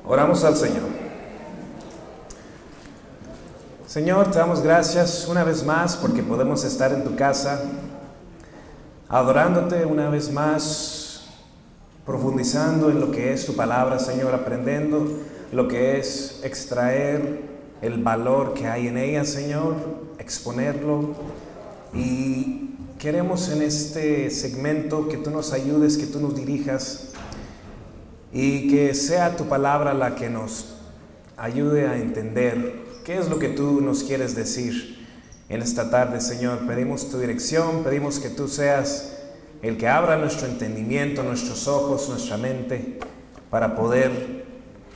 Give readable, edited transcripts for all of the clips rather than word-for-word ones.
Oramos al Señor. Señor, te damos gracias una vez más porque podemos estar en tu casa, adorándote una vez más, profundizando en lo que es tu palabra, Señor, aprendiendo lo que es extraer el valor que hay en ella, Señor, exponerlo. Y queremos en este segmento que tú nos ayudes, que tú nos dirijas y que sea tu palabra la que nos ayude a entender qué es lo que tú nos quieres decir en esta tarde, Señor. Pedimos tu dirección, pedimos que tú seas el que abra nuestro entendimiento, nuestros ojos, nuestra mente, para poder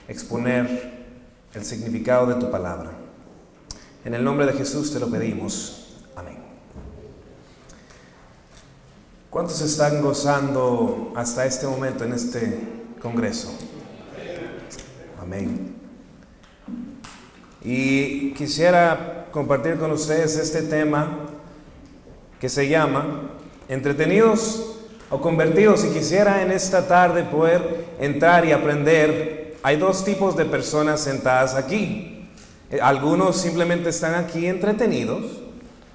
exponer el significado de tu palabra. En el nombre de Jesús te lo pedimos. Amén. ¿Cuántos están gozando hasta este momento en este congreso? Amén. Y quisiera compartir con ustedes este tema que se llama entretenidos o convertidos. Y quisiera en esta tarde poder entrar y aprender. Hay dos tipos de personas sentadas aquí. Algunos simplemente están aquí entretenidos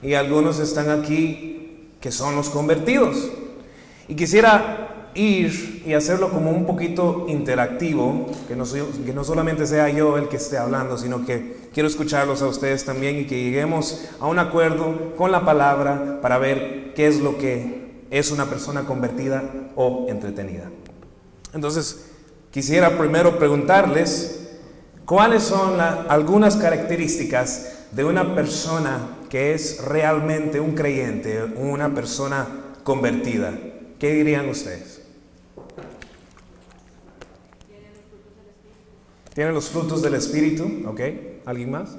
y algunos están aquí que son los convertidos. Y quisiera ir y hacerlo como un poquito interactivo, que no solamente sea yo el que esté hablando, sino que quiero escucharlos a ustedes también y que lleguemos a un acuerdo con la palabra para ver qué es lo que es una persona convertida o entretenida. Entonces, quisiera primero preguntarles cuáles son algunas características de una persona que es realmente un creyente, una persona convertida. ¿Qué dirían ustedes? ¿Tienen los frutos del Espíritu? ¿Ok? ¿Alguien más?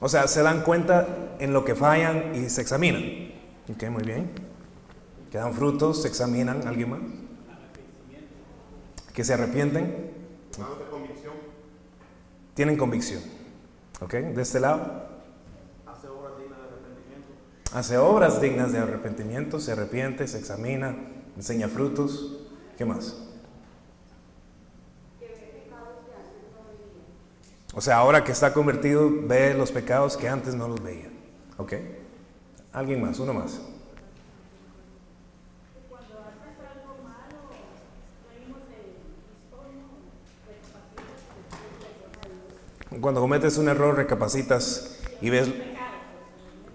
O sea, se dan cuenta en lo que fallan y se examinan. Ok, muy bien. Que dan frutos, se examinan. ¿Alguien más? Que se arrepienten. Tienen convicción. Ok, de este lado. Hace obras dignas de arrepentimiento, se arrepiente, se examina, enseña frutos. ¿Qué más? O sea, ahora que está convertido, ve los pecados que antes no los veía. ¿Ok? ¿Alguien más? Uno más. Cuando cometes un error, recapacitas y ves...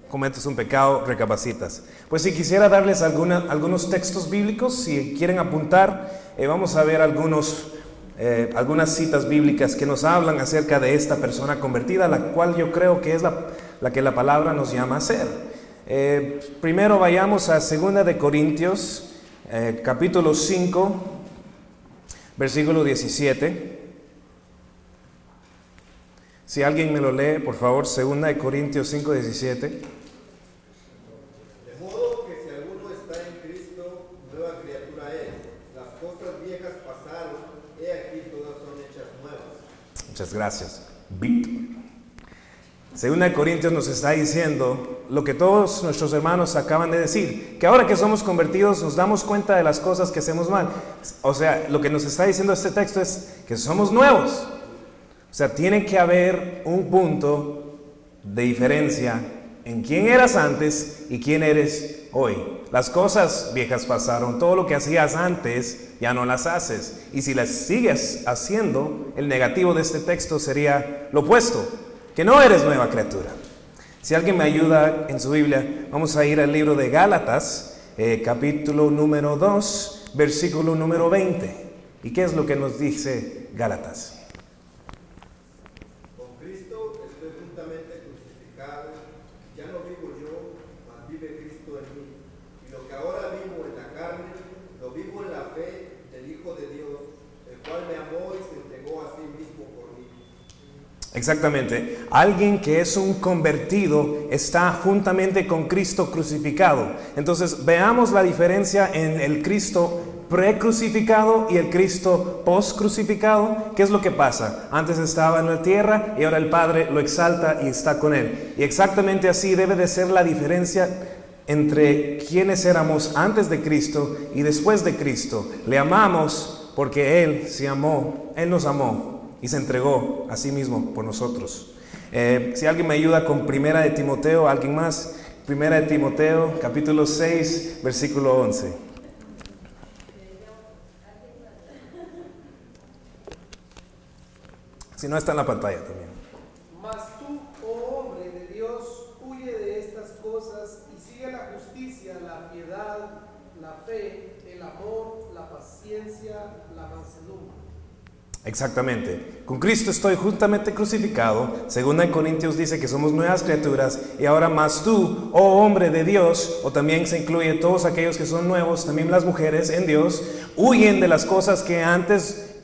cometes un pecado, recapacitas. Pues si quisiera darles algunos textos bíblicos, si quieren apuntar, vamos a ver algunas citas bíblicas que nos hablan acerca de esta persona convertida, la cual yo creo que es la que la palabra nos llama a ser. Primero vayamos a 2 de Corintios, capítulo 5, versículo 17. Si alguien me lo lee, por favor, 2 de Corintios 5, 17. Muchas gracias, Víctor. 2 de Corintios nos está diciendo lo que todos nuestros hermanos acaban de decir, que ahora que somos convertidos nos damos cuenta de las cosas que hacemos mal. O sea, lo que nos está diciendo este texto es que somos nuevos. O sea, tiene que haber un punto de diferencia en quién eras antes y quién eres hoy. Las cosas viejas pasaron, todo lo que hacías antes ya no las haces. Y si las sigues haciendo, el negativo de este texto sería lo opuesto, que no eres nueva criatura. Si alguien me ayuda en su Biblia, vamos a ir al libro de Gálatas, capítulo número 2, versículo número 20. ¿Y qué es lo que nos dice Gálatas? Exactamente. Alguien que es un convertido está juntamente con Cristo crucificado. Entonces veamos la diferencia en el Cristo precrucificado y el Cristo postcrucificado. ¿Qué es lo que pasa? Antes estaba en la tierra y ahora el Padre lo exalta y está con él. Y exactamente así debe de ser la diferencia entre quienes éramos antes de Cristo y después de Cristo. Le amamos porque Él se amó, Él nos amó y se entregó a sí mismo por nosotros. Si alguien me ayuda con Primera de Timoteo, ¿alguien más? Primera de Timoteo, capítulo 6, versículo 11. Si no, está en la pantalla también. Mas tú, oh hombre de Dios, huye de estas cosas y sigue la justicia, la piedad, la fe, el amor, la paciencia, la mansedumbre. Exactamente. Con Cristo estoy juntamente crucificado. Segunda de Corintios dice que somos nuevas criaturas. Y ahora más tú, oh hombre de Dios, o también se incluye todos aquellos que son nuevos, también las mujeres en Dios, huyen de las cosas que antes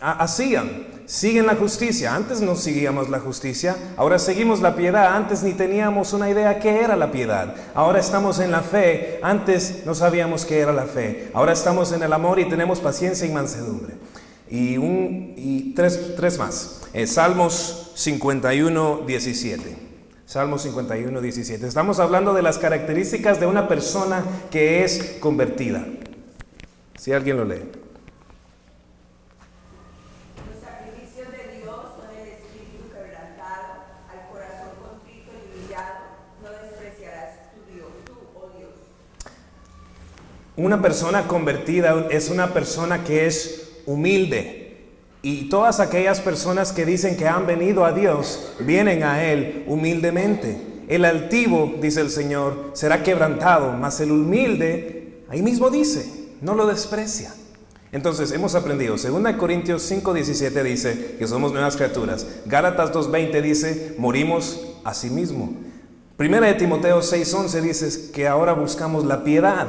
hacían. Siguen la justicia. Antes no seguíamos la justicia, ahora seguimos la piedad. Antes ni teníamos una idea qué era la piedad. Ahora estamos en la fe. Antes no sabíamos qué era la fe. Ahora estamos en el amor y tenemos paciencia y mansedumbre. Y tres más. Salmos 51, 17. Salmos 51, 17. Estamos hablando de las características de una persona que es convertida. Si alguien lo lee. Los sacrificios de Dios son el espíritu quebrantado, al corazón contrito y humillado, no despreciarás tú, oh Dios. Una persona convertida es una persona que es humilde, y todas aquellas personas que dicen que han venido a Dios vienen a Él humildemente. El altivo, dice el Señor, será quebrantado, mas el humilde, ahí mismo dice, no lo desprecia. Entonces hemos aprendido, 2 Corintios 5, 17 dice que somos nuevas criaturas. Gálatas 2, 20 dice, morimos a sí mismo. Primera de Timoteo 6, 11 dice que ahora buscamos la piedad.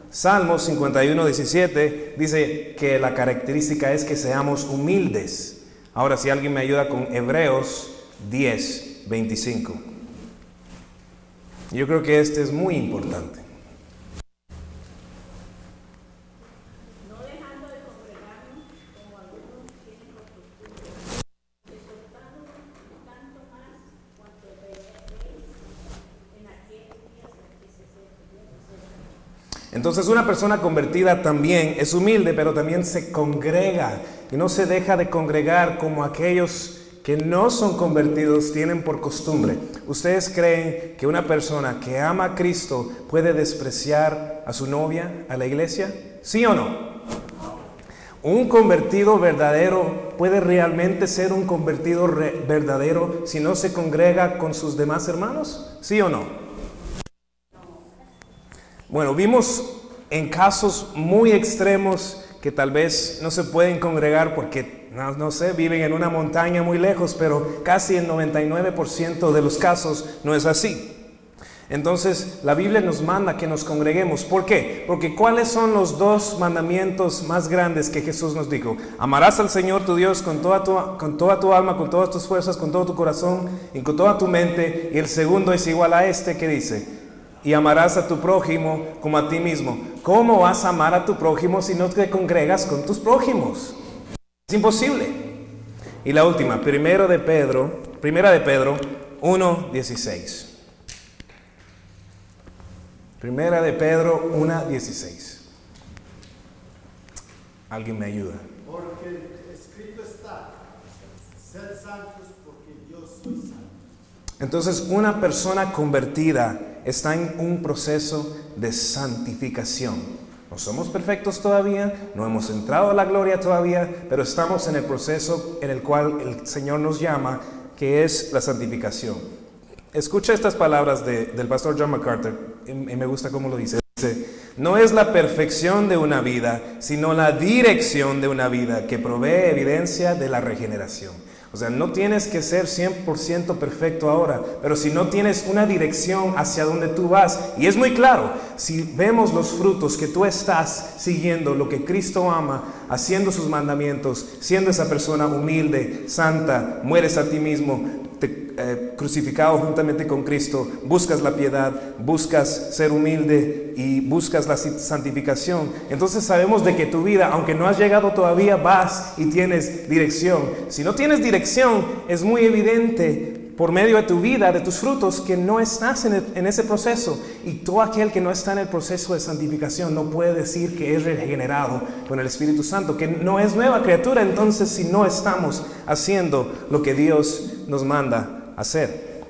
Salmos 51, 17 dice que la característica es que seamos humildes. Ahora, si alguien me ayuda con Hebreos 10, 25. Yo creo que este es muy importante. No dejando de congregarnos como algunos tienen por costumbre, exhortándonos tanto más cuanto veis en aquellos días en que se acerca. Entonces una persona convertida también es humilde, pero también se congrega y no se deja de congregar como aquellos que no son convertidos tienen por costumbre. ¿Ustedes creen que una persona que ama a Cristo puede despreciar a su novia, a la iglesia? ¿Sí o no? ¿Un convertido verdadero puede realmente ser un convertido verdadero si no se congrega con sus demás hermanos? ¿Sí o no? Bueno, vimos en casos muy extremos que tal vez no se pueden congregar porque, no sé, viven en una montaña muy lejos, pero casi el 99% de los casos no es así. Entonces, la Biblia nos manda que nos congreguemos. ¿Por qué? Porque ¿cuáles son los dos mandamientos más grandes que Jesús nos dijo? Amarás al Señor tu Dios con toda tu alma, con todas tus fuerzas, con todo tu corazón y con toda tu mente. Y el segundo es igual a este que dice, y amarás a tu prójimo como a ti mismo. ¿Cómo vas a amar a tu prójimo si no te congregas con tus prójimos? Es imposible. Y la última, primera de Pedro 1:16. Primera de Pedro 1:16. ¿Alguien me ayuda? Porque escrito está, sed santos porque yo soy santo. Entonces, una persona convertida está en un proceso de santificación. No somos perfectos todavía, no hemos entrado a la gloria todavía, pero estamos en el proceso en el cual el Señor nos llama, que es la santificación. Escucha estas palabras del pastor John MacArthur, y me gusta cómo lo dice. Dice, no es la perfección de una vida, sino la dirección de una vida que provee evidencia de la regeneración. O sea, no tienes que ser 100% perfecto ahora, pero si no tienes una dirección hacia donde tú vas, y es muy claro, si vemos los frutos que tú estás siguiendo, lo que Cristo ama, haciendo sus mandamientos, siendo esa persona humilde, santa, mueres a ti mismo, crucificado juntamente con Cristo, buscas la piedad, buscas ser humilde y buscas la santificación, entonces sabemos de que tu vida, aunque no has llegado todavía, vas y tienes dirección. Si no tienes dirección, es muy evidente por medio de tu vida, de tus frutos, que no estás en ese proceso. Y todo aquel que no está en el proceso de santificación no puede decir que es regenerado con el Espíritu Santo, que no es nueva criatura, entonces si no estamos haciendo lo que Dios nos manda hacer.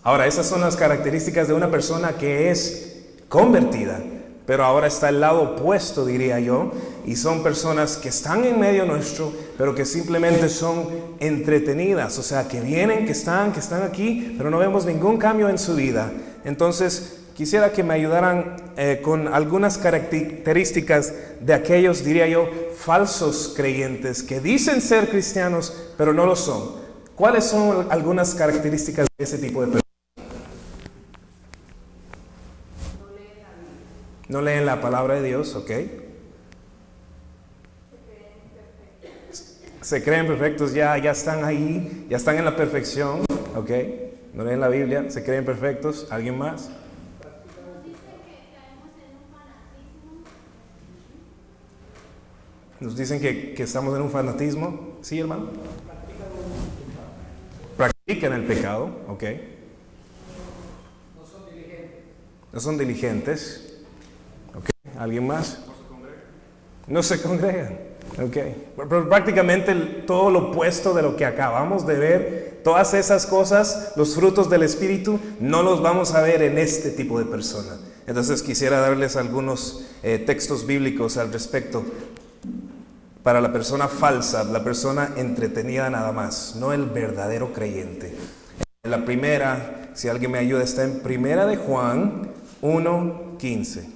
Ahora, esas son las características de una persona que es convertida. Pero ahora está el lado opuesto, diría yo, y son personas que están en medio nuestro, pero que simplemente son entretenidas, o sea, que vienen, que están aquí, pero no vemos ningún cambio en su vida. Entonces, quisiera que me ayudaran con algunas características de aquellos, diría yo, falsos creyentes, que dicen ser cristianos, pero no lo son. ¿Cuáles son algunas características de ese tipo de personas? No leen la palabra de Dios, ¿ok? Se creen perfectos, ya están ahí, ya están en la perfección, ¿ok? No leen la Biblia, se creen perfectos. ¿Alguien más? Nos dicen que estamos en un fanatismo. ¿Sí, hermano? Practican el pecado, ¿ok? No son diligentes. ¿Alguien más? No se congregan. Okay. Pero prácticamente todo lo opuesto de lo que acabamos de ver, todas esas cosas, los frutos del Espíritu, no los vamos a ver en este tipo de persona. Entonces quisiera darles algunos textos bíblicos al respecto. Para la persona falsa, la persona entretenida nada más, no el verdadero creyente. La primera, si alguien me ayuda, está en Primera de Juan 1:15.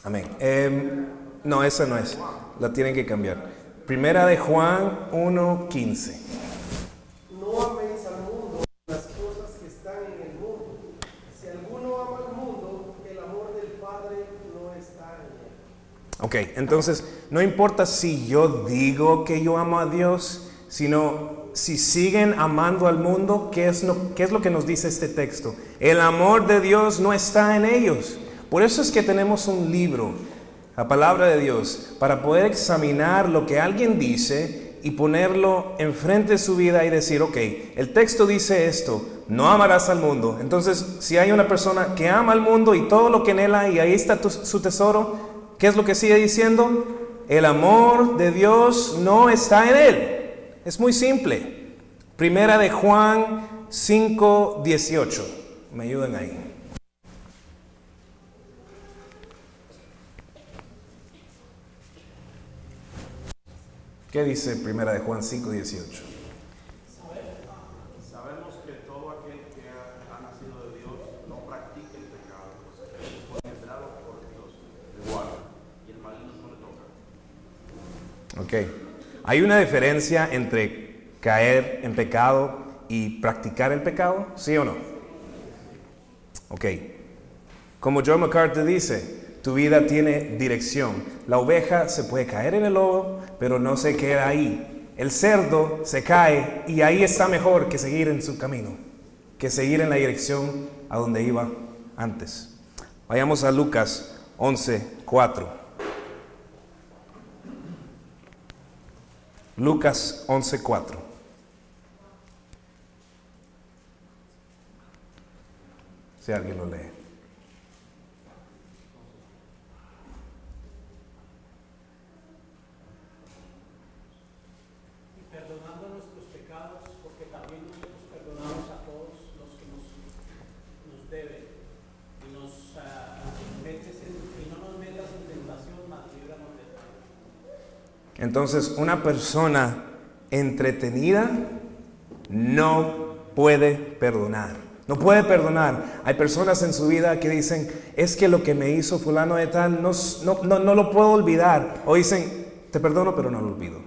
Amén. No, esa no es. La tienen que cambiar. Primera de Juan 1:15. No améis al mundo las cosas que están en el mundo. Si alguno ama al mundo, el amor del Padre no está en él. Ok, entonces no importa si yo digo que yo amo a Dios, sino si siguen amando al mundo, ¿qué es lo que nos dice este texto? El amor de Dios no está en ellos. Por eso es que tenemos un libro, la palabra de Dios, para poder examinar lo que alguien dice y ponerlo enfrente de su vida y decir, ok, el texto dice esto, no amarás al mundo. Entonces, si hay una persona que ama al mundo y todo lo que en él hay, y ahí está su tesoro, ¿qué es lo que sigue diciendo? El amor de Dios no está en él. Es muy simple. Primera de Juan 5:18. Me ayudan ahí. ¿Qué dice Primera de Juan 5:18? Sabemos que todo aquel que ha nacido de Dios no practica el pecado, pues es engendrado por Dios, le guarda, y el maligno no le toca. Ok. ¿Hay una diferencia entre caer en pecado y practicar el pecado? ¿Sí o no? Ok. Como John MacArthur dice, tu vida tiene dirección. La oveja se puede caer en el lodo, pero no se queda ahí. El cerdo se cae y ahí está mejor que seguir en su camino, que seguir en la dirección a donde iba antes. Vayamos a Lucas 11:4. Lucas 11:4. Si alguien lo lee. Perdonando nuestros pecados, porque también nosotros perdonamos a todos los que nos deben, y no nos metas en tentación, mas líbranos del mal. Entonces, una persona entretenida no puede perdonar. No puede perdonar. Hay personas en su vida que dicen, es que lo que me hizo fulano de tal no lo puedo olvidar. O dicen, te perdono pero no lo olvido.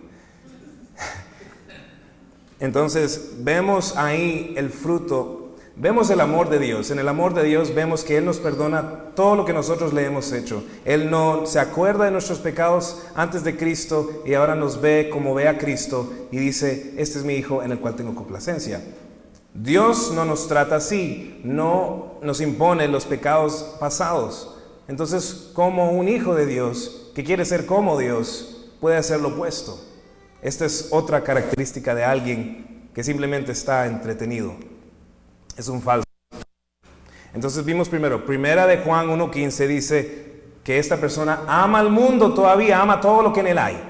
Entonces vemos ahí el fruto, vemos el amor de Dios. En el amor de Dios vemos que Él nos perdona todo lo que nosotros le hemos hecho. Él no se acuerda de nuestros pecados antes de Cristo y ahora nos ve como ve a Cristo y dice, este es mi Hijo en el cual tengo complacencia. Dios no nos trata así, no nos impone los pecados pasados. Entonces, como un hijo de Dios, que quiere ser como Dios, puede hacer lo opuesto. Esta es otra característica de alguien que simplemente está entretenido. Es un falso. Entonces vimos primero, primera de Juan 1:15 dice que esta persona ama al mundo todavía, ama todo lo que en él hay.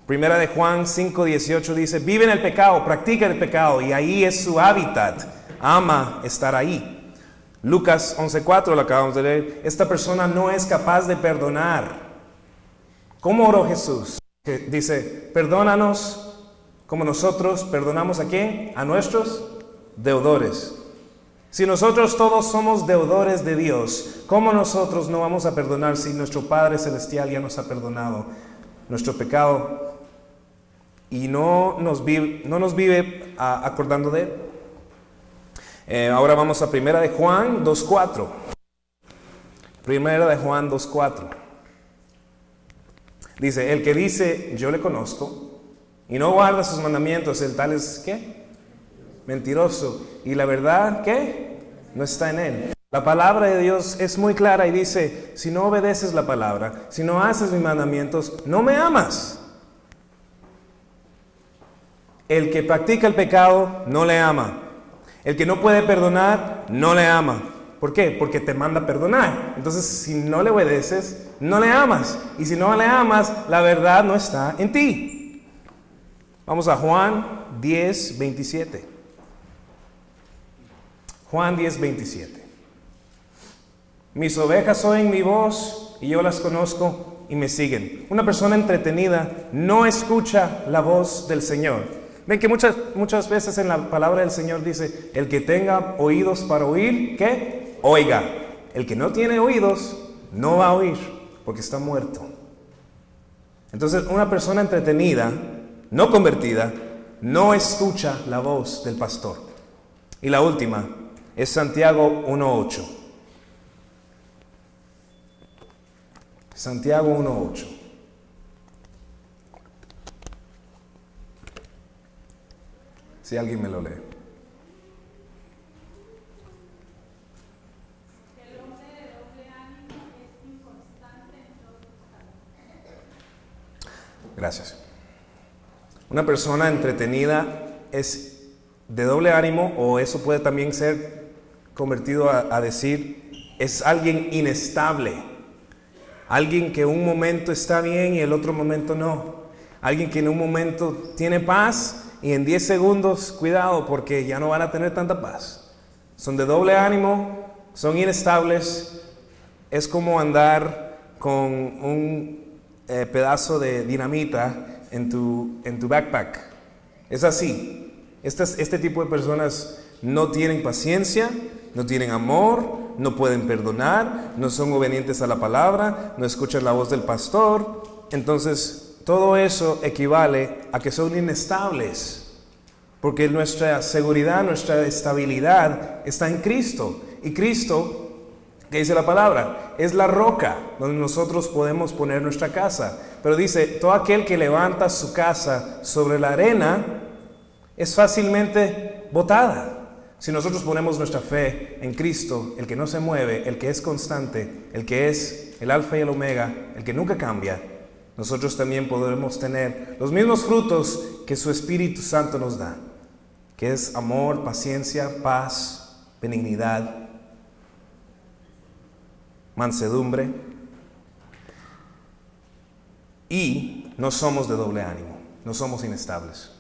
Primera de Juan 5:18 dice, vive en el pecado, practica el pecado, y ahí es su hábitat, ama estar ahí. Lucas 11:4 lo acabamos de leer, esta persona no es capaz de perdonar. ¿Cómo oró Jesús? Que dice, perdónanos como nosotros perdonamos ¿a quién? A nuestros deudores. Si nosotros todos somos deudores de Dios, ¿cómo nosotros no vamos a perdonar si nuestro Padre Celestial ya nos ha perdonado nuestro pecado y no nos vive acordando de él? Ahora vamos a Primera de Juan 2:4. Primera de Juan 2:4. Dice, el que dice, yo le conozco, y no guarda sus mandamientos, el tal es, ¿qué? Mentiroso. Y la verdad, ¿qué? No está en él. La palabra de Dios es muy clara y dice, si no obedeces la palabra, si no haces mis mandamientos, no me amas. El que practica el pecado, no le ama. El que no puede perdonar, no le ama. ¿Por qué? Porque te manda a perdonar. Entonces, si no le obedeces, no le amas. Y si no le amas, la verdad no está en ti. Vamos a Juan 10:27. Juan 10:27. Mis ovejas oyen mi voz y yo las conozco y me siguen. Una persona entretenida no escucha la voz del Señor. Ven que muchas veces en la palabra del Señor dice, el que tenga oídos para oír, ¿qué? Oiga. El que no tiene oídos, no va a oír, porque está muerto. Entonces, una persona entretenida, no convertida, no escucha la voz del pastor. Y la última es Santiago 1:8. Santiago 1:8. Si alguien me lo lee. El hombre de doble ánimo es inconstante en todos sus caminos. Gracias. Una persona entretenida es de doble ánimo, o eso puede también ser convertido a decir, es alguien inestable. Alguien que un momento está bien y el otro momento no. Alguien que en un momento tiene paz y en 10 segundos, cuidado, porque ya no van a tener tanta paz. Son de doble ánimo, son inestables. Es como andar con un pedazo de dinamita en tu backpack. Es así. Este tipo de personas no tienen paciencia, no tienen amor, no pueden perdonar, no son obedientes a la palabra, no escuchan la voz del pastor. Entonces, todo eso equivale a que son inestables, porque nuestra seguridad, nuestra estabilidad está en Cristo. Y Cristo, ¿qué dice la palabra? Es la roca donde nosotros podemos poner nuestra casa. Pero dice, todo aquel que levanta su casa sobre la arena es fácilmente botada. Si nosotros ponemos nuestra fe en Cristo, el que no se mueve, el que es constante, el que es el alfa y el omega, el que nunca cambia, nosotros también podremos tener los mismos frutos que su Espíritu Santo nos da, que es amor, paciencia, paz, benignidad, mansedumbre, y no somos de doble ánimo, no somos inestables.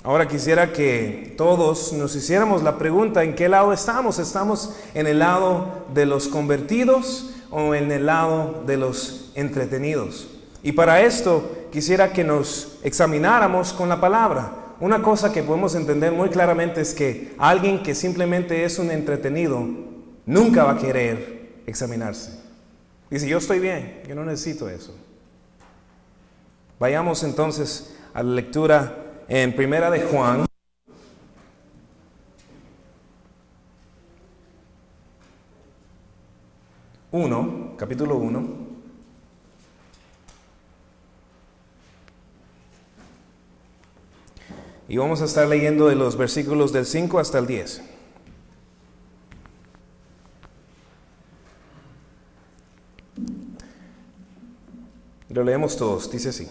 Ahora quisiera que todos nos hiciéramos la pregunta, ¿en qué lado estamos? ¿Estamos en el lado de los convertidos o en el lado de los entretenidos? Y para esto quisiera que nos examináramos con la palabra. Una cosa que podemos entender muy claramente es que alguien que simplemente es un entretenido nunca va a querer examinarse. Dice, yo estoy bien, yo no necesito eso. Vayamos entonces a la lectura en Primera de Juan. Capítulo 1. Y vamos a estar leyendo de los versículos del 5 hasta el 10. Lo leemos todos, dice así.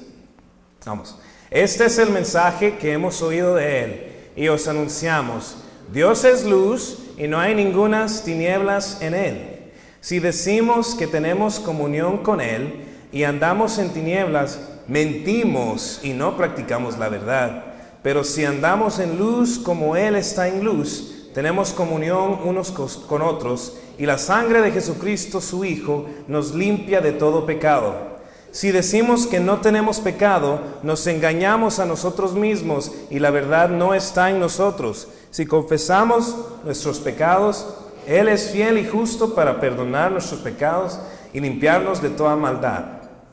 Vamos. Este es el mensaje que hemos oído de Él y os anunciamos. Dios es luz y no hay ningunas tinieblas en Él. Si decimos que tenemos comunión con Él y andamos en tinieblas, mentimos y no practicamos la verdad. Pero si andamos en luz como Él está en luz, tenemos comunión unos con otros y la sangre de Jesucristo, su Hijo, nos limpia de todo pecado. Si decimos que no tenemos pecado, nos engañamos a nosotros mismos y la verdad no está en nosotros. Si confesamos nuestros pecados, Él es fiel y justo para perdonar nuestros pecados y limpiarnos de toda maldad.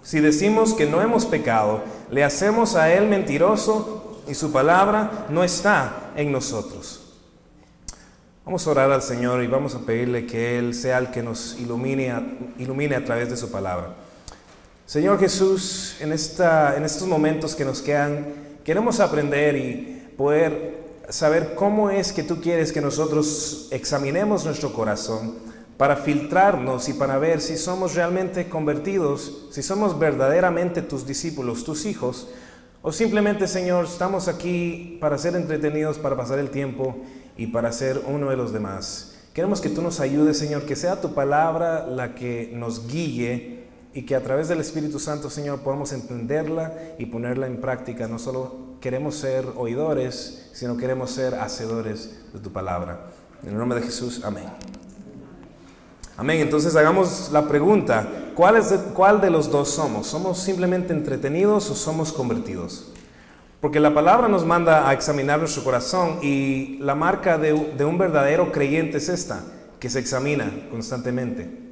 Si decimos que no hemos pecado, le hacemos a Él mentiroso y su palabra no está en nosotros. Vamos a orar al Señor y vamos a pedirle que Él sea el que nos ilumine a través de su palabra. Señor Jesús, en estos momentos que nos quedan, queremos aprender y poder saber cómo es que tú quieres que nosotros examinemos nuestro corazón para filtrarnos y para ver si somos realmente convertidos, si somos verdaderamente tus discípulos, tus hijos, o simplemente, Señor, estamos aquí para ser entretenidos, para pasar el tiempo y para ser uno de los demás. Queremos que tú nos ayudes, Señor, que sea tu palabra la que nos guíe y que a través del Espíritu Santo, Señor, podamos entenderla y ponerla en práctica. No solo queremos ser oidores, sino queremos ser hacedores de tu palabra. En el nombre de Jesús, amén. Amén. Entonces hagamos la pregunta, ¿cuál de los dos somos? ¿Somos simplemente entretenidos o somos convertidos? Porque la palabra nos manda a examinar nuestro corazón y la marca de un verdadero creyente es esta, que se examina constantemente.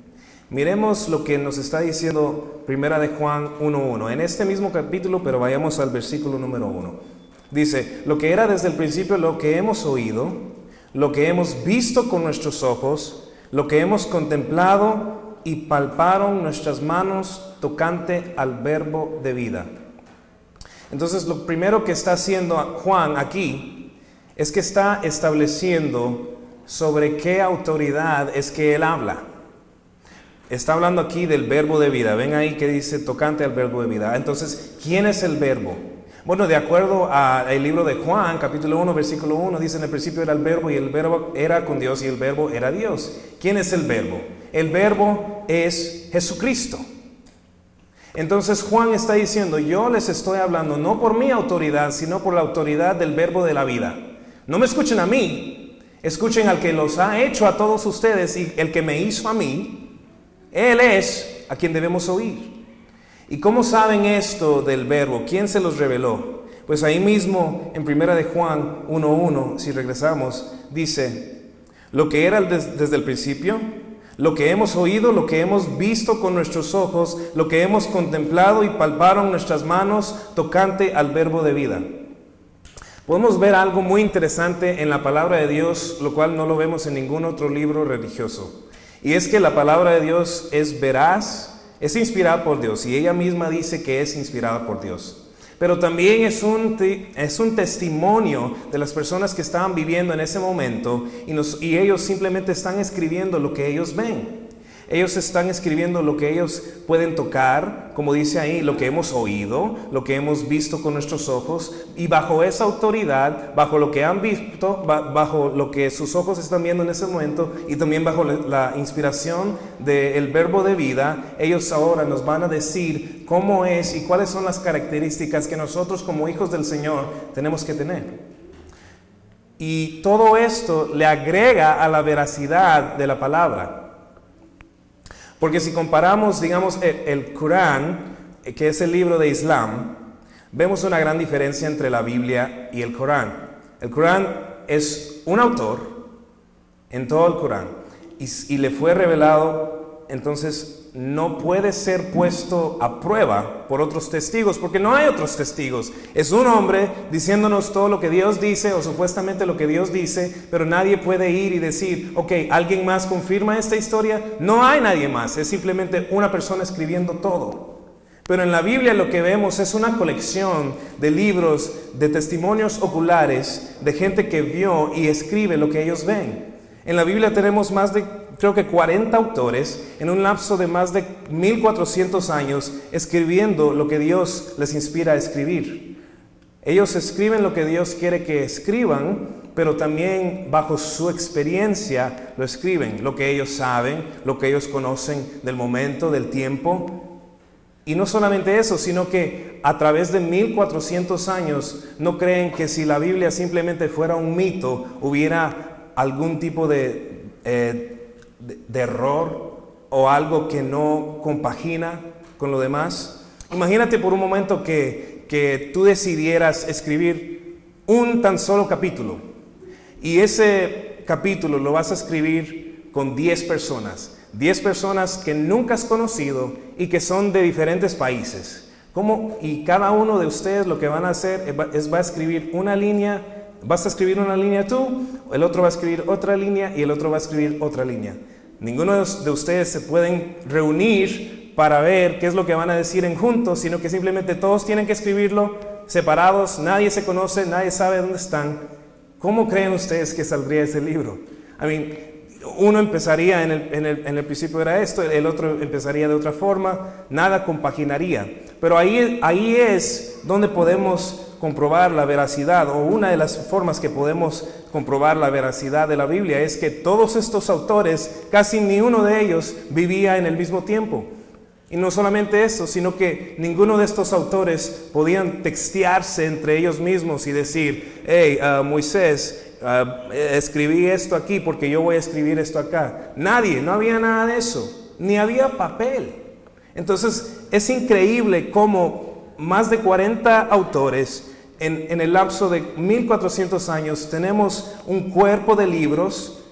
Miremos lo que nos está diciendo Primera de Juan 1:1, en este mismo capítulo, pero vayamos al versículo número 1. Dice, lo que era desde el principio, lo que hemos oído, lo que hemos visto con nuestros ojos, lo que hemos contemplado y palparon nuestras manos tocante al verbo de vida. Entonces, lo primero que está haciendo Juan aquí es que está estableciendo sobre qué autoridad es que él habla. Está hablando aquí del verbo de vida. Ven ahí que dice tocante al verbo de vida. Entonces, ¿quién es el verbo? Bueno, de acuerdo al libro de Juan, capítulo 1, versículo 1, dice en el principio era el verbo y el verbo era con Dios y el verbo era Dios. ¿Quién es el verbo? El verbo es Jesucristo. Entonces Juan está diciendo, yo les estoy hablando no por mi autoridad, sino por la autoridad del verbo de la vida. No me escuchen a mí, escuchen al que los ha hecho a todos ustedes y el que me hizo a mí. Él es a quien debemos oír. ¿Y cómo saben esto del verbo? ¿Quién se los reveló? Pues ahí mismo en Primera de Juan 1:1, si regresamos, dice, lo que era desde el principio, lo que hemos oído, lo que hemos visto con nuestros ojos, lo que hemos contemplado y palparon nuestras manos tocante al verbo de vida. Podemos ver algo muy interesante en la palabra de Dios, lo cual no lo vemos en ningún otro libro religioso. Y es que la palabra de Dios es veraz, es inspirada por Dios y ella misma dice que es inspirada por Dios. Pero también es un testimonio de las personas que estaban viviendo en ese momento y ellos simplemente están escribiendo lo que ellos ven. Ellos están escribiendo lo que ellos pueden tocar, como dice ahí, lo que hemos oído, lo que hemos visto con nuestros ojos, y bajo esa autoridad, bajo lo que han visto, bajo lo que sus ojos están viendo en ese momento, y también bajo la inspiración del verbo de vida, ellos ahora nos van a decir cómo es y cuáles son las características que nosotros como hijos del Señor tenemos que tener. Y todo esto le agrega a la veracidad de la palabra. Porque si comparamos, digamos, el Corán, que es el libro de Islam, vemos una gran diferencia entre la Biblia y el Corán. El Corán es un autor en todo el Corán y le fue revelado, entonces no puede ser puesto a prueba por otros testigos, porque no hay otros testigos. Es un hombre diciéndonos todo lo que Dios dice o supuestamente lo que Dios dice, pero nadie puede ir y decir, ok, ¿alguien más confirma esta historia? No hay nadie más, es simplemente una persona escribiendo todo. Pero en la Biblia lo que vemos es una colección de libros, de testimonios oculares, de gente que vio y escribe lo que ellos ven. En la Biblia tenemos más de creo que 40 autores en un lapso de más de 1400 años escribiendo lo que Dios les inspira a escribir. Ellos escriben lo que Dios quiere que escriban, pero también bajo su experiencia lo escriben, lo que ellos saben, lo que ellos conocen del momento, del tiempo. Y no solamente eso, sino que a través de 1400 años no creen que si la Biblia simplemente fuera un mito, hubiera algún tipo de error o algo que no compagina con lo demás. Imagínate por un momento que tú decidieras escribir un tan solo capítulo y ese capítulo lo vas a escribir con 10 personas. 10 personas que nunca has conocido y que son de diferentes países. Y cada uno de ustedes lo que van a hacer va a escribir una línea. Vas a escribir una línea tú, el otro va a escribir otra línea y el otro va a escribir otra línea. Ninguno de ustedes se pueden reunir para ver qué es lo que van a decir en juntos, sino que simplemente todos tienen que escribirlo separados, nadie se conoce, nadie sabe dónde están. ¿Cómo creen ustedes que saldría ese libro? Uno empezaría en el principio era esto, el otro empezaría de otra forma, nada compaginaría. Pero ahí es donde podemos comprobar la veracidad, o una de las formas que podemos comprobar la veracidad de la Biblia es que todos estos autores, casi ni uno de ellos vivía en el mismo tiempo. Y no solamente eso, sino que ninguno de estos autores podían textearse entre ellos mismos y decir, hey, Moisés, escribí esto aquí porque yo voy a escribir esto acá. Nadie, no había nada de eso, ni había papel. Entonces es increíble cómo más de 40 autores en el lapso de 1400 años tenemos un cuerpo de libros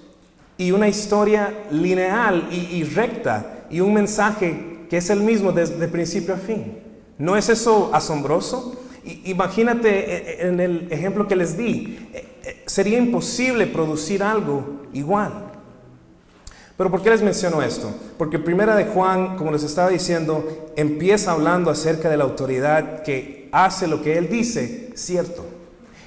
y una historia lineal y recta y un mensaje que es el mismo desde principio a fin. ¿No es eso asombroso? Imagínate en el ejemplo que les di, sería imposible producir algo igual. Pero ¿por qué les menciono esto? Porque Primera de Juan, como les estaba diciendo, empieza hablando acerca de la autoridad que hace lo que él dice cierto.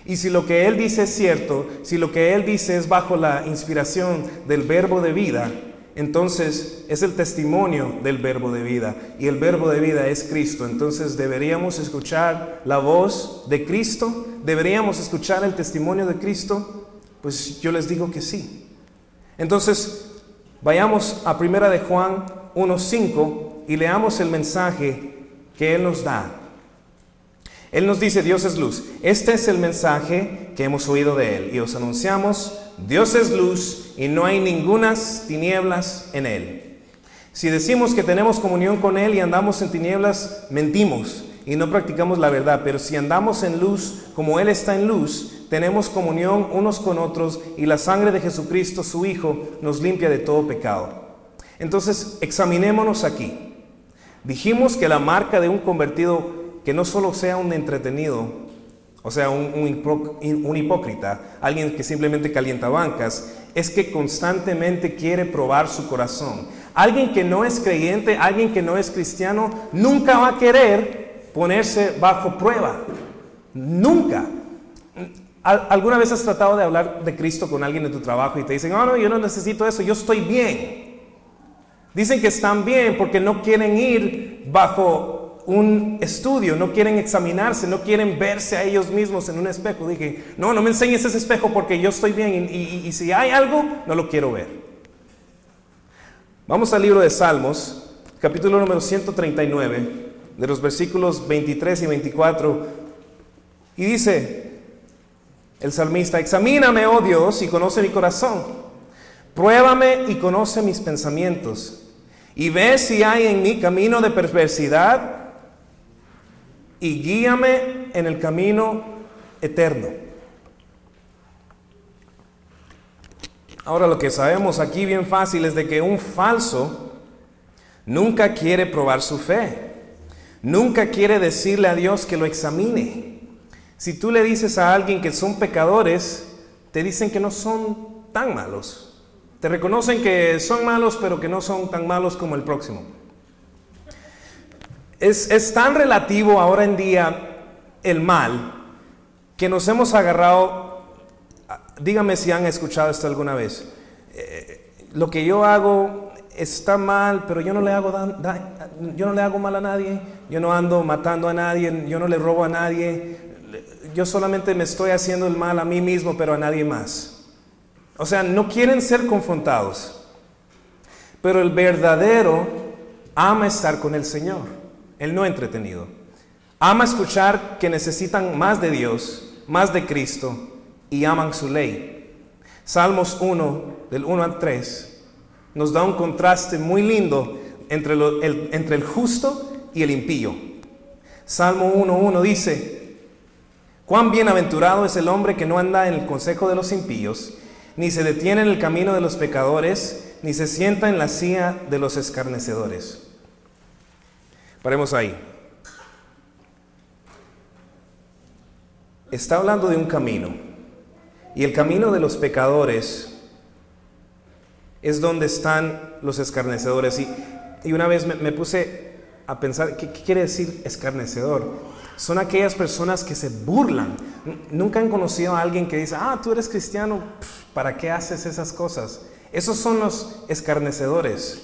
Y si lo que él dice es cierto, si lo que él dice es bajo la inspiración del verbo de vida, entonces es el testimonio del verbo de vida, y el verbo de vida es Cristo. Entonces deberíamos escuchar la voz de Cristo, deberíamos escuchar el testimonio de Cristo. Pues yo les digo que sí. Entonces vayamos a Primera de Juan 1:5 y leamos el mensaje que él nos da. Él nos dice: Dios es luz. Este es el mensaje que hemos oído de él y os anunciamos: Dios es luz y no hay ningunas tinieblas en él. Si decimos que tenemos comunión con él y andamos en tinieblas, mentimos y no practicamos la verdad. Pero si andamos en luz como él está en luz, tenemos comunión unos con otros, y la sangre de Jesucristo, su Hijo, nos limpia de todo pecado. Entonces, examinémonos aquí. Dijimos que la marca de un convertido, que no solo sea un entretenido, o sea, un hipócrita, alguien que simplemente calienta bancas, es que constantemente quiere probar su corazón. Alguien que no es creyente, alguien que no es cristiano, nunca va a querer ponerse bajo prueba. Nunca. ¿Alguna vez has tratado de hablar de Cristo con alguien en tu trabajo y te dicen: no, yo no necesito eso, yo estoy bien? Dicen que están bien porque no quieren ir bajo un estudio, no quieren examinarse, no quieren verse a ellos mismos en un espejo. Dije: no me enseñes ese espejo porque yo estoy bien, y si hay algo, no lo quiero ver. Vamos al libro de Salmos, capítulo número 139, de los versículos 23 y 24, y dice el salmista: examíname, oh Dios, y conoce mi corazón. Pruébame y conoce mis pensamientos, y ve si hay en mí camino de perversidad, y guíame en el camino eterno. Ahora, lo que sabemos aquí bien fácil es de que un falso nunca quiere probar su fe, nunca quiere decirle a Dios que lo examine. Si tú le dices a alguien que son pecadores, te dicen que no son tan malos. Te reconocen que son malos, pero que no son tan malos como el próximo. Es tan relativo ahora en día el mal, que nos hemos agarrado. Dígame si han escuchado esto alguna vez. lo que yo hago está mal, pero yo no le hago mal a nadie, yo no ando matando a nadie, yo no le robo a nadie, yo solamente me estoy haciendo el mal a mí mismo, pero a nadie más. O sea, no quieren ser confrontados, pero el verdadero ama estar con el Señor, el no entretenido. Ama escuchar que necesitan más de Dios, más de Cristo, y aman su ley. Salmos 1, del 1 al 3, nos da un contraste muy lindo entre el justo y el impío. Salmo 1:1 dice: cuán bienaventurado es el hombre que no anda en el consejo de los impíos, ni se detiene en el camino de los pecadores, ni se sienta en la silla de los escarnecedores. Paremos ahí. Está hablando de un camino, y el camino de los pecadores es donde están los escarnecedores. Y una vez me puse a pensar, ¿qué quiere decir escarnecedor? Son aquellas personas que se burlan. Nunca han conocido a alguien que dice: tú eres cristiano, ¿para qué haces esas cosas? Esos son los escarnecedores.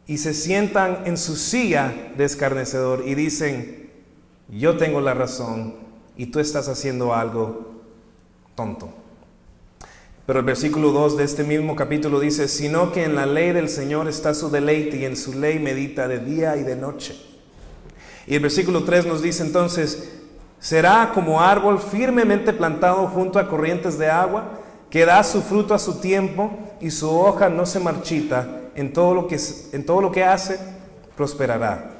Y se sientan en su silla de escarnecedor y dicen: yo tengo la razón y tú estás haciendo algo tonto. Pero el versículo 2 de este mismo capítulo dice: sino que en la ley del Señor está su deleite, y en su ley medita de día y de noche. Y el versículo 3 nos dice entonces: será como árbol firmemente plantado junto a corrientes de agua, que da su fruto a su tiempo, y su hoja no se marchita, en todo lo que hace, prosperará.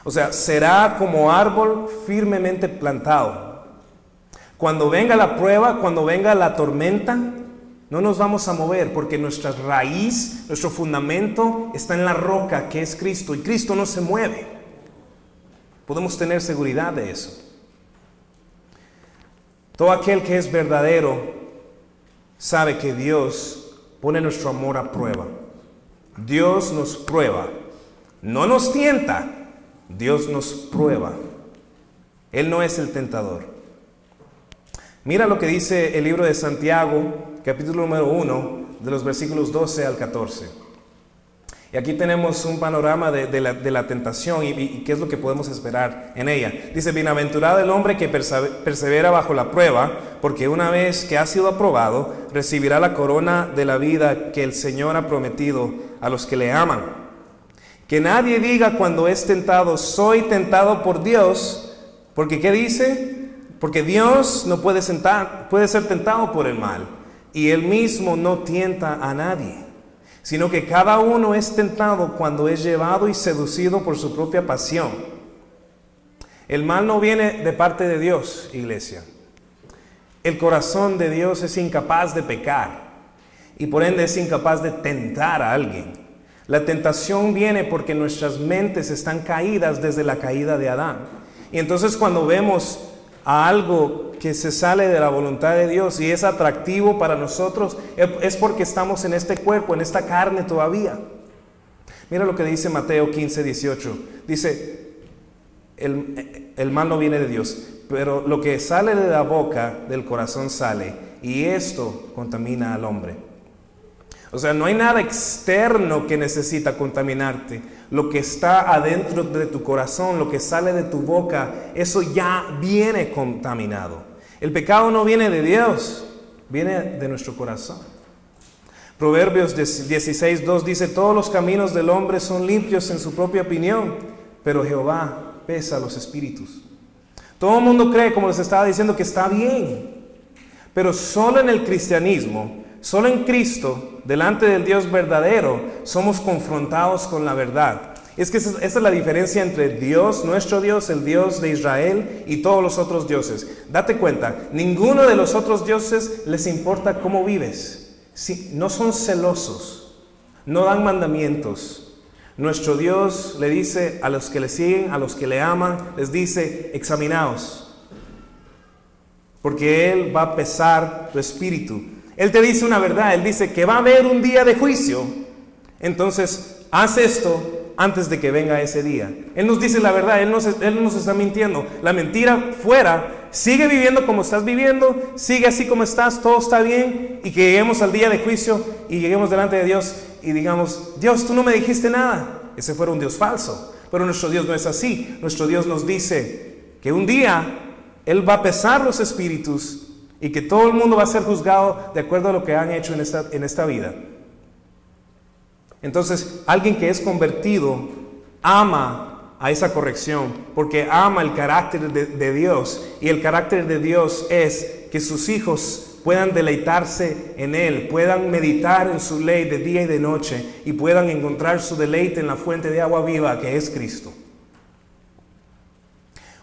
O sea, será como árbol firmemente plantado. Cuando venga la prueba, cuando venga la tormenta, no nos vamos a mover, porque nuestra raíz, nuestro fundamento está en la roca que es Cristo, y Cristo no se mueve. Podemos tener seguridad de eso. Todo aquel que es verdadero sabe que Dios pone nuestro amor a prueba. Dios nos prueba, no nos tienta, Dios nos prueba. Él no es el tentador. Mira lo que dice el libro de Santiago, capítulo número 1, de los versículos 12 al 14. Y aquí tenemos un panorama de la tentación y qué es lo que podemos esperar en ella. Dice: bienaventurado el hombre que persevera bajo la prueba, porque una vez que ha sido aprobado, recibirá la corona de la vida que el Señor ha prometido a los que le aman. Que nadie diga cuando es tentado: soy tentado por Dios, porque ¿qué dice? Porque Dios no puede ser tentado por el mal, y Él mismo no tienta a nadie, sino que cada uno es tentado cuando es llevado y seducido por su propia pasión. El mal no viene de parte de Dios, iglesia. El corazón de Dios es incapaz de pecar, y por ende es incapaz de tentar a alguien. La tentación viene porque nuestras mentes están caídas desde la caída de Adán. Y entonces cuando vemos a algo que se sale de la voluntad de Dios y es atractivo para nosotros, es porque estamos en este cuerpo, en esta carne todavía. Mira lo que dice Mateo 15:18. Dice: el mal no viene de Dios, pero lo que sale de la boca del corazón sale, y esto contamina al hombre. O sea, no hay nada externo que necesita contaminarte. Lo que está adentro de tu corazón, lo que sale de tu boca, eso ya viene contaminado. El pecado no viene de Dios, viene de nuestro corazón. Proverbios 16:2 dice: todos los caminos del hombre son limpios en su propia opinión, pero Jehová pesa los espíritus. Todo el mundo cree, como les estaba diciendo, que está bien, pero solo en el cristianismo, solo en Cristo, delante del Dios verdadero, somos confrontados con la verdad. Es que esa es la diferencia entre Dios, nuestro Dios, el Dios de Israel, y todos los otros dioses. Date cuenta, ninguno de los otros dioses les importa cómo vives. Sí, no son celosos, no dan mandamientos. Nuestro Dios le dice a los que le siguen, a los que le aman, les dice: examinaos, porque Él va a pesar tu espíritu. Él te dice una verdad, Él dice que va a haber un día de juicio. Entonces, haz esto antes de que venga ese día. Él nos dice la verdad, Él no nos está mintiendo. La mentira fuera sigue viviendo como estás viviendo, sigue así como estás, todo está bien, y que lleguemos al día de juicio y lleguemos delante de Dios y digamos, Dios, tú no me dijiste nada. Ese fuera un Dios falso, pero nuestro Dios no es así. Nuestro Dios nos dice que un día Él va a pesar los espíritus y que todo el mundo va a ser juzgado de acuerdo a lo que han hecho en esta vida. Entonces, alguien que es convertido ama a esa corrección porque ama el carácter de Dios, y el carácter de Dios es que sus hijos puedan deleitarse en Él, puedan meditar en su ley de día y de noche y puedan encontrar su deleite en la fuente de agua viva que es Cristo.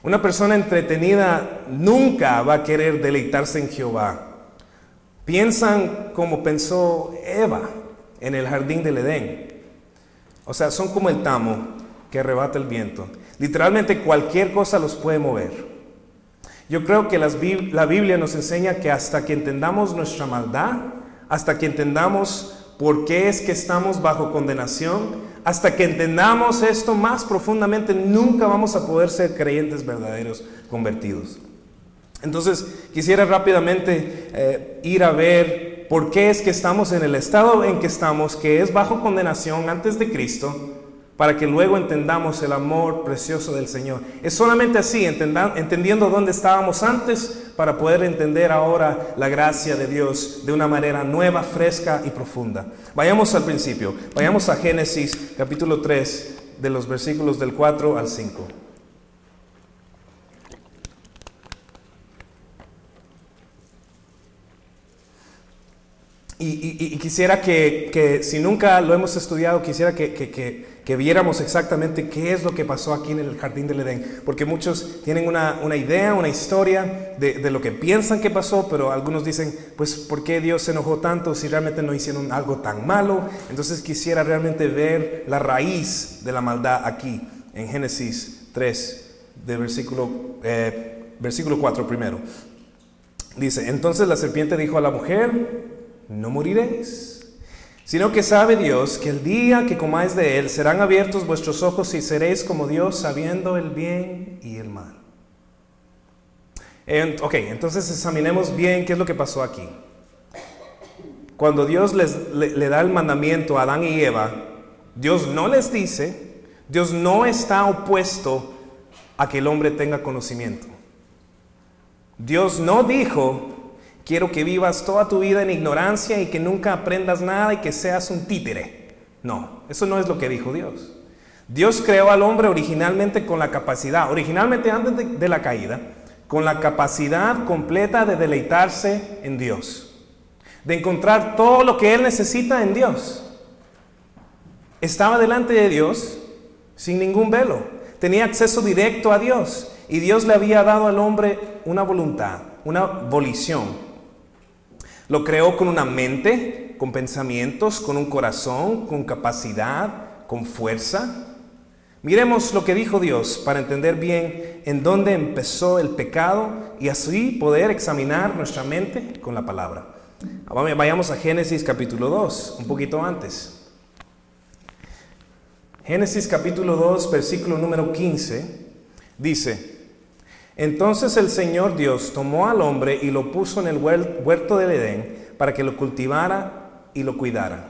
Una persona entretenida nunca va a querer deleitarse en Jehová. Piensan como pensó Eva en el jardín del Edén. O sea, son como el tamo que arrebata el viento. Literalmente cualquier cosa los puede mover. Yo creo que la Biblia nos enseña que hasta que entendamos nuestra maldad, hasta que entendamos por qué es que estamos bajo condenación, hasta que entendamos esto más profundamente, nunca vamos a poder ser creyentes verdaderos, convertidos. Entonces, quisiera rápidamente ir a ver por qué es que estamos en el estado en que estamos, que es bajo condenación antes de Cristo, para que luego entendamos el amor precioso del Señor. Es solamente así, entendiendo dónde estábamos antes, para poder entender ahora la gracia de Dios de una manera nueva, fresca y profunda. Vayamos al principio, vayamos a Génesis capítulo 3, de los versículos del 4 al 5. Y quisiera que si nunca lo hemos estudiado, quisiera que viéramos exactamente qué es lo que pasó aquí en el jardín del Edén. Porque muchos tienen una idea, una historia de lo que piensan que pasó, pero algunos dicen, pues, ¿por qué Dios se enojó tanto si realmente no hicieron algo tan malo? Entonces quisiera realmente ver la raíz de la maldad aquí, en Génesis 3, de versículo 4 primero. Dice, entonces la serpiente dijo a la mujer, no moriréis, sino que sabe Dios que el día que comáis de él serán abiertos vuestros ojos y seréis como Dios, sabiendo el bien y el mal. Ok, entonces examinemos bien qué es lo que pasó aquí. Cuando Dios le da el mandamiento a Adán y Eva, Dios no les dice, Dios no está opuesto a que el hombre tenga conocimiento. Dios no dijo, quiero que vivas toda tu vida en ignorancia y que nunca aprendas nada y que seas un títere. No, eso no es lo que dijo Dios. Dios creó al hombre originalmente con la capacidad, originalmente antes de la caída, con la capacidad completa de deleitarse en Dios, de encontrar todo lo que él necesita en Dios. Estaba delante de Dios sin ningún velo, tenía acceso directo a Dios, y Dios le había dado al hombre una voluntad, una volición. Lo creó con una mente, con pensamientos, con un corazón, con capacidad, con fuerza. Miremos lo que dijo Dios para entender bien en dónde empezó el pecado y así poder examinar nuestra mente con la palabra. Vayamos a Génesis capítulo 2, un poquito antes. Génesis capítulo 2, versículo número 15, dice, entonces el Señor Dios tomó al hombre y lo puso en el huerto del Edén para que lo cultivara y lo cuidara.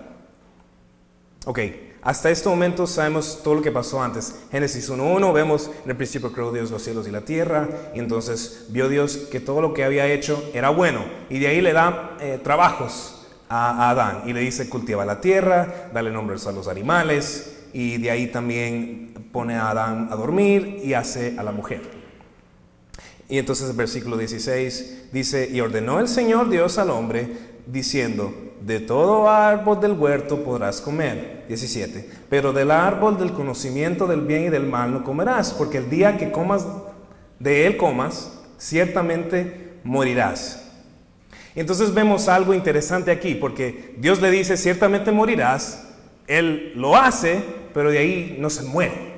Ok, hasta este momento sabemos todo lo que pasó antes. Génesis 1.1, vemos en el principio creó Dios los cielos y la tierra, y entonces vio Dios que todo lo que había hecho era bueno, y de ahí le da trabajos a Adán, y le dice cultiva la tierra, dale nombres a los animales, y de ahí también pone a Adán a dormir y hace a la mujer. Y entonces el versículo 16 dice, y ordenó el Señor Dios al hombre, diciendo, de todo árbol del huerto podrás comer. 17, pero del árbol del conocimiento del bien y del mal no comerás, porque el día que comas de él ciertamente morirás. Y entonces vemos algo interesante aquí, porque Dios le dice, ciertamente morirás, él lo hace, pero de ahí no se muere.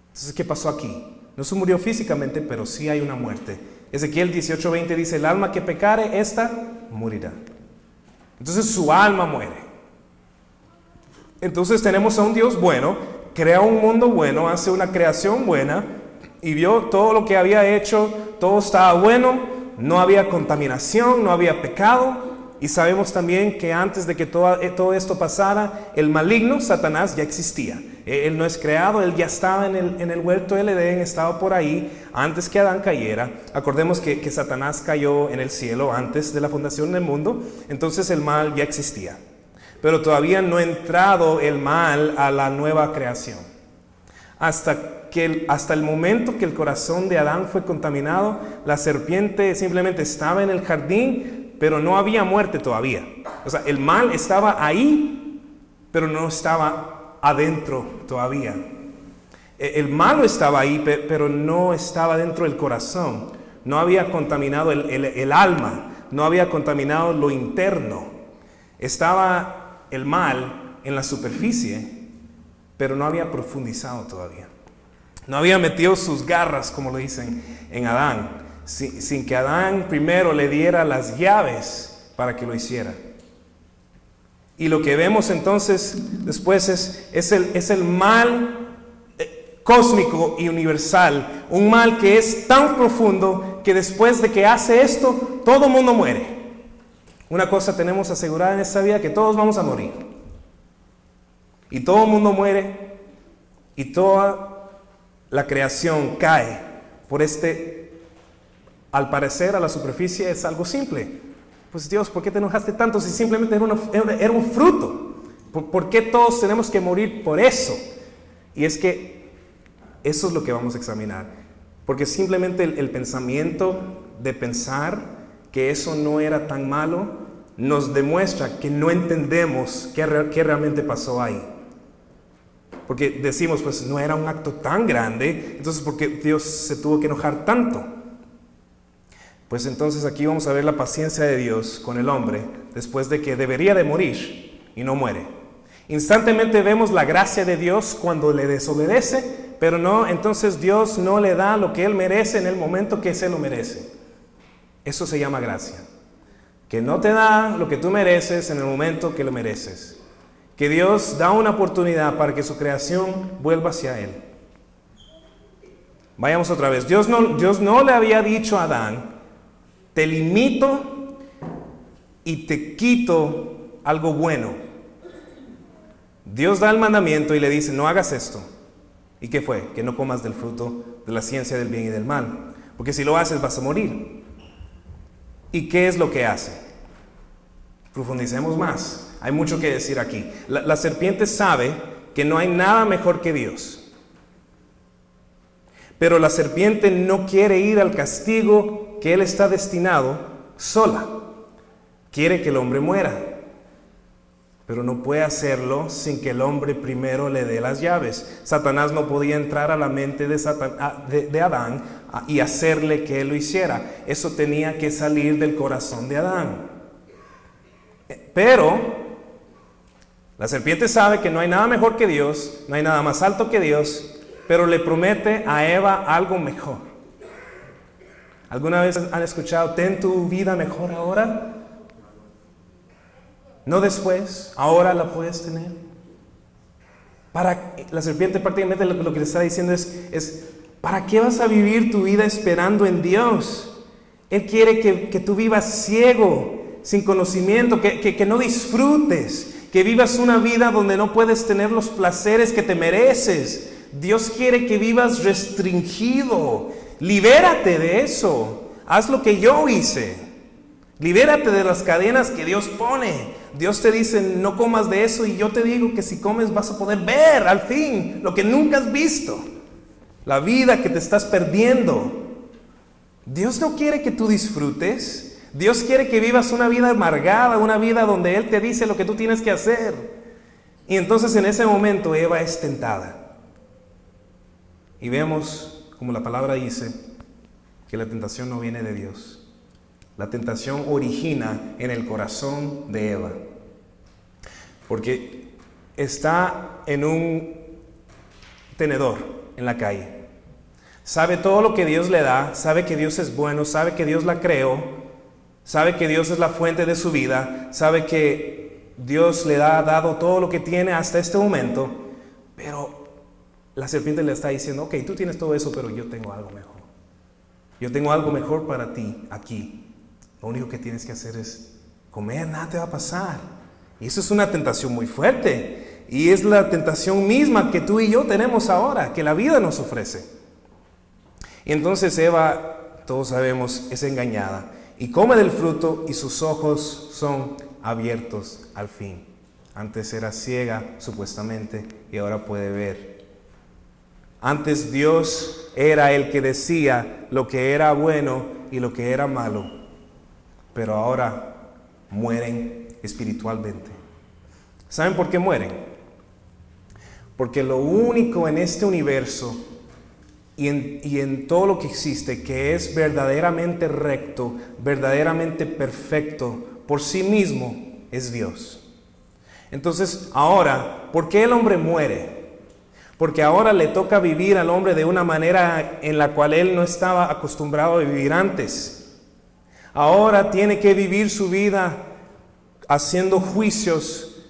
Entonces, ¿qué pasó aquí? No se murió físicamente, pero sí hay una muerte. Ezequiel 18:20 dice, el alma que pecare, esta morirá. Entonces su alma muere. Entonces tenemos a un Dios bueno, crea un mundo bueno, hace una creación buena, y vio todo lo que había hecho, todo estaba bueno, no había contaminación, no había pecado. Y sabemos también que antes de que todo esto pasara, el maligno, Satanás, ya existía. Él no es creado, él ya estaba en el huerto del Edén, estaba por ahí antes que Adán cayera. Acordemos que Satanás cayó en el cielo antes de la fundación del mundo, entonces el mal ya existía. Pero todavía no ha entrado el mal a la nueva creación. Hasta el momento que el corazón de Adán fue contaminado, la serpiente simplemente estaba en el jardín, pero no había muerte todavía. O sea, el mal estaba ahí, pero no estaba adentro todavía. El malo estaba ahí, pero no estaba dentro del corazón. No había contaminado el alma, no había contaminado lo interno. Estaba el mal en la superficie, pero no había profundizado todavía. No había metido sus garras, como lo dicen en Adán, sin que Adán primero le diera las llaves para que lo hiciera. Y lo que vemos entonces después es el mal cósmico y universal, un mal que es tan profundo que después de que hace esto, todo el mundo muere. Una cosa tenemos asegurada en esta vida, que todos vamos a morir. Y todo el mundo muere, y toda la creación cae por al parecer a la superficie es algo simple. Pues Dios, ¿por qué te enojaste tanto si simplemente era un fruto? ¿Por qué todos tenemos que morir por eso? Y es que eso es lo que vamos a examinar. Porque simplemente el pensamiento de pensar que eso no era tan malo nos demuestra que no entendemos qué realmente pasó ahí. Porque decimos, pues no era un acto tan grande, entonces ¿por qué Dios se tuvo que enojar tanto? Pues entonces aquí vamos a ver la paciencia de Dios con el hombre después de que debería de morir y no muere. Instantemente vemos la gracia de Dios cuando le desobedece, pero no, entonces Dios no le da lo que él merece en el momento que se lo merece. Eso se llama gracia. Que no te da lo que tú mereces en el momento que lo mereces. Que Dios da una oportunidad para que su creación vuelva hacia él. Vayamos otra vez. Dios no le había dicho a Adán: te limito y te quito algo bueno. Dios da el mandamiento y le dice: no hagas esto. ¿Y qué fue? Que no comas del fruto de la ciencia del bien y del mal, porque si lo haces vas a morir. ¿Y qué es lo que hace? Profundicemos más. Hay mucho que decir aquí. La serpiente sabe que no hay nada mejor que Dios, pero la serpiente no quiere ir al castigo que él está destinado sola. Quiere que el hombre muera, pero no puede hacerlo sin que el hombre primero le dé las llaves. Satanás no podía entrar a la mente de Adán y hacerle que él lo hiciera. Eso tenía que salir del corazón de Adán. Pero la serpiente sabe que no hay nada mejor que Dios, no hay nada más alto que Dios, pero le promete a Eva algo mejor. ¿Alguna vez han escuchado: ten tu vida mejor ahora? No después, ahora la puedes tener. La serpiente prácticamente lo que le está diciendo es ¿para qué vas a vivir tu vida esperando en Dios? Él quiere que tú vivas ciego, sin conocimiento, que no disfrutes, que vivas una vida donde no puedes tener los placeres que te mereces. Dios quiere que vivas restringido. Libérate de eso. Haz lo que yo hice. Libérate de las cadenas que Dios pone. Dios te dice: no comas de eso, y yo te digo que si comes vas a poder ver al fin lo que nunca has visto, la vida que te estás perdiendo. Dios no quiere que tú disfrutes. Dios quiere que vivas una vida amargada, una vida donde Él te dice lo que tú tienes que hacer. Y entonces en ese momento Eva es tentada. Y vemos, como la palabra dice, que la tentación no viene de Dios. La tentación origina en el corazón de Eva, porque está en un tenedor en la calle. Sabe todo lo que Dios le da, sabe que Dios es bueno, sabe que Dios la creó, sabe que Dios es la fuente de su vida, sabe que Dios le ha dado todo lo que tiene hasta este momento, pero la serpiente le está diciendo, ok, tú tienes todo eso, pero yo tengo algo mejor. Yo tengo algo mejor para ti aquí. Lo único que tienes que hacer es comer, nada te va a pasar. Y eso es una tentación muy fuerte. Y es la tentación misma que tú y yo tenemos ahora, que la vida nos ofrece. Y entonces Eva, todos sabemos, es engañada. Y come del fruto y sus ojos son abiertos al fin. Antes era ciega, supuestamente, y ahora puede ver. Antes Dios era el que decía lo que era bueno y lo que era malo. Pero ahora mueren espiritualmente. ¿Saben por qué mueren? Porque lo único en este universo y en todo lo que existe que es verdaderamente recto, verdaderamente perfecto por sí mismo, es Dios. Entonces, ahora, ¿por qué el hombre muere? Porque ahora le toca vivir al hombre de una manera en la cual él no estaba acostumbrado a vivir antes. Ahora tiene que vivir su vida haciendo juicios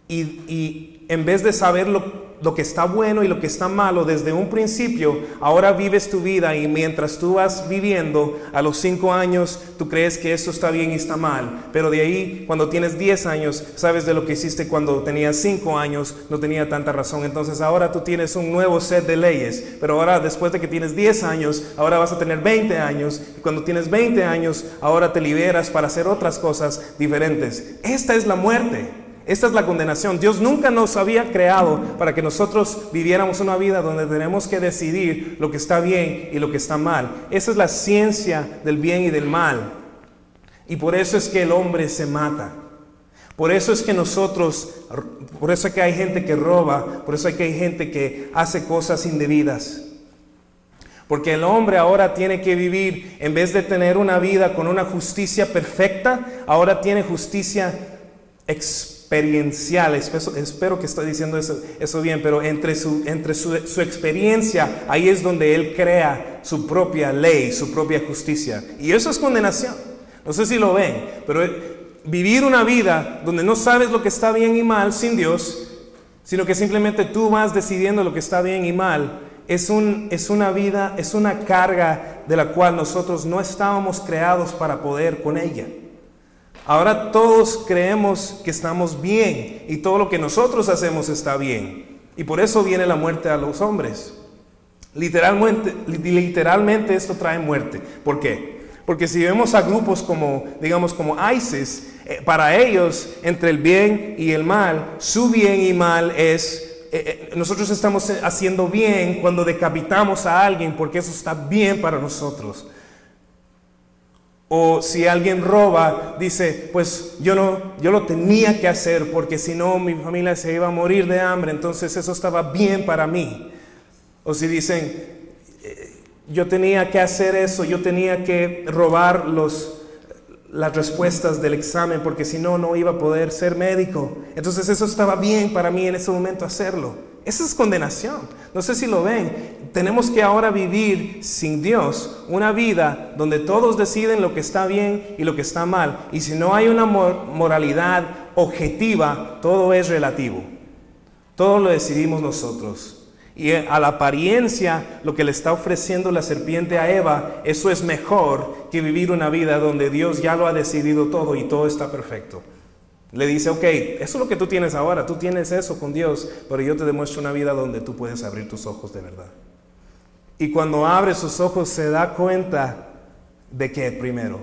y en vez de saber lo que está bueno y lo que está malo desde un principio, ahora vives tu vida y mientras tú vas viviendo a los 5 años, tú crees que esto está bien y está mal. Pero de ahí, cuando tienes 10 años, sabes de lo que hiciste cuando tenías 5 años, no tenía tanta razón. Entonces ahora tú tienes un nuevo set de leyes. Pero ahora, después de que tienes 10 años, ahora vas a tener 20 años. Y cuando tienes 20 años, ahora te liberas para hacer otras cosas diferentes. Esta es la muerte. Esta es la condenación. Dios nunca nos había creado para que nosotros viviéramos una vida donde tenemos que decidir lo que está bien y lo que está mal. Esa es la ciencia del bien y del mal. Y por eso es que el hombre se mata. Por eso es que por eso es que hay gente que roba, por eso es que hay gente que hace cosas indebidas. Porque el hombre ahora tiene que vivir, en vez de tener una vida con una justicia perfecta, ahora tiene justicia experiencial. Espero que estoy diciendo eso bien, pero entre su experiencia, ahí es donde él crea su propia ley, su propia justicia. Y eso es condenación. No sé si lo ven, pero vivir una vida donde no sabes lo que está bien y mal sin Dios, sino que simplemente tú vas decidiendo lo que está bien y mal, es una vida, es una carga de la cual nosotros no estábamos creados para poder con ella. Ahora todos creemos que estamos bien y todo lo que nosotros hacemos está bien. Y por eso viene la muerte a los hombres. Literalmente esto trae muerte. ¿Por qué? Porque si vemos a grupos como ISIS, para ellos entre el bien y el mal, su bien y mal es... nosotros estamos haciendo bien cuando decapitamos a alguien porque eso está bien para nosotros. O si alguien roba, dice, pues yo lo tenía que hacer porque si no mi familia se iba a morir de hambre, entonces eso estaba bien para mí. O si dicen, yo tenía que hacer eso, yo tenía que robar las respuestas del examen porque si no, no iba a poder ser médico. Entonces eso estaba bien para mí en ese momento hacerlo. Esa es condenación. No sé si lo ven. Tenemos que ahora vivir sin Dios una vida donde todos deciden lo que está bien y lo que está mal. Y si no hay una moralidad objetiva, todo es relativo. Todo lo decidimos nosotros. Y a la apariencia, lo que le está ofreciendo la serpiente a Eva, eso es mejor que vivir una vida donde Dios ya lo ha decidido todo y todo está perfecto. Le dice, ok, eso es lo que tú tienes ahora, tú tienes eso con Dios, pero yo te demuestro una vida donde tú puedes abrir tus ojos de verdad. Y cuando abre sus ojos se da cuenta de que primero,